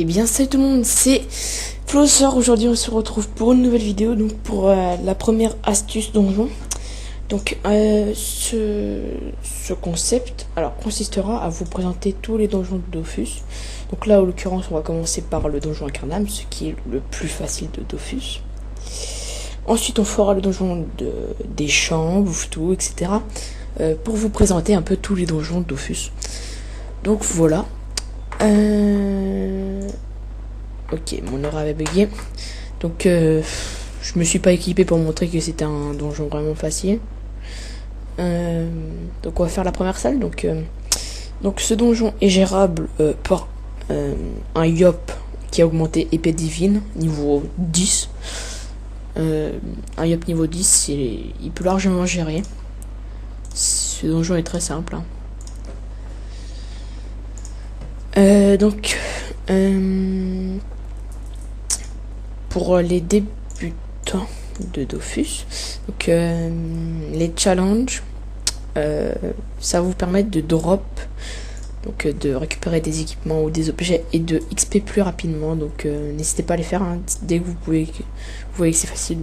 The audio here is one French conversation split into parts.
Et bien salut tout le monde, c'est Flosser. Aujourd'hui on se retrouve pour une nouvelle vidéo, donc pour la première astuce donjon. Donc ce concept consistera à vous présenter tous les donjons de Dofus. Donc là en l'occurrence on va commencer par le donjon Incarnam, ce qui est le plus facile de Dofus. Ensuite on fera le donjon des champs, Bouftou, etc. Pour vous présenter un peu tous les donjons de Dofus. Donc voilà. Ok, mon aura avait bugué. Donc je me suis pas équipé pour montrer que c'était un donjon vraiment facile. Donc on va faire la première salle. Donc ce donjon est gérable par un Yop qui a augmenté épée divine niveau 10. Un Yop niveau 10, il peut largement gérer. Ce donjon est très simple, hein. Pour les débutants de Dofus, donc les challenges, ça va vous permettre de drop, donc de récupérer des équipements ou des objets et de XP plus rapidement. Donc n'hésitez pas à les faire, hein, dès que vous pouvez. Vous voyez que c'est facile.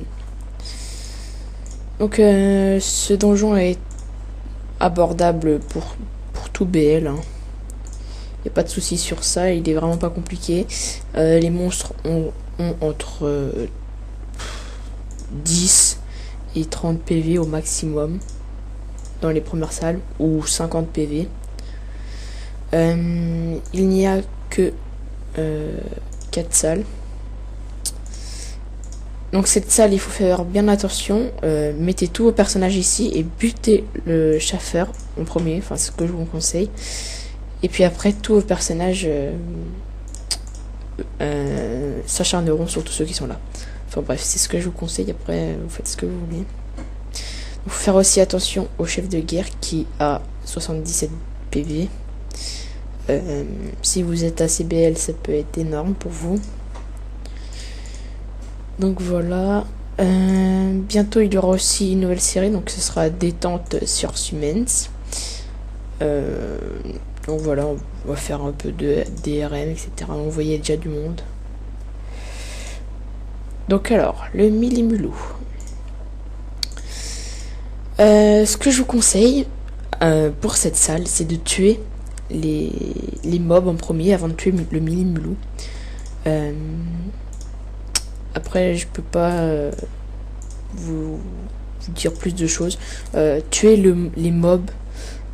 Donc ce donjon est abordable pour tout BL, hein. Y a pas de souci sur ça, il est vraiment pas compliqué. Les monstres ont entre 10 et 30 PV au maximum dans les premières salles, ou 50 PV. Il n'y a que 4 salles. Donc cette salle, il faut faire bien attention. Mettez tous vos personnages ici et butez le chasseur en premier, enfin c'est ce que je vous conseille. Et puis après, tous vos personnages s'acharneront sur tous ceux qui sont là. Enfin bref, c'est ce que je vous conseille. Après, vous faites ce que vous voulez. Il faut faire aussi attention au chef de guerre qui a 77 PV. Si vous êtes à CBL, ça peut être énorme pour vous. Donc voilà. Bientôt, il y aura aussi une nouvelle série. Donc ce sera Détente sur Humans. Donc voilà, on va faire un peu de DRM, etc. On voyait déjà du monde. Donc alors, le Millimulou. Ce que je vous conseille pour cette salle, c'est de tuer les mobs en premier avant de tuer le Millimulou. Après, je peux pas vous dire plus de choses. Tuer les mobs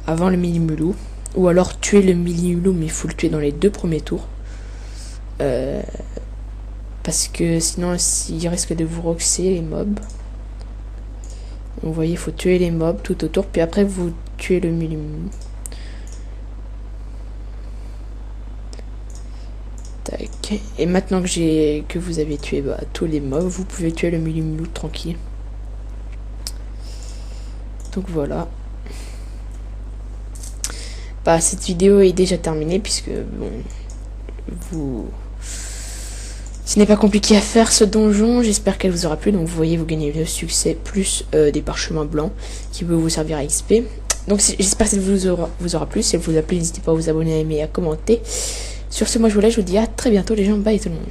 avant le Millimulou. Ou alors tuer le Millimulou, mais il faut le tuer dans les 2 premiers tours. Parce que sinon, il risque de vous roxer les mobs. Vous voyez, il faut tuer les mobs tout autour. Puis après, vous tuez le Millimulou. Tac. Et maintenant que vous avez tué tous les mobs, vous pouvez tuer le Millimulou tranquille. Donc voilà. Cette vidéo est déjà terminée puisque bon, ce n'est pas compliqué à faire ce donjon. J'espère qu'elle vous aura plu. Donc vous voyez, vous gagnez le succès plus des parchemins blancs qui peuvent vous servir à XP. Donc j'espère que ça vous aura plu. Si elle vous a plu, n'hésitez pas à vous abonner, à aimer, à commenter. Sur ce, moi je vous laisse. Je vous dis à très bientôt les gens. Bye tout le monde.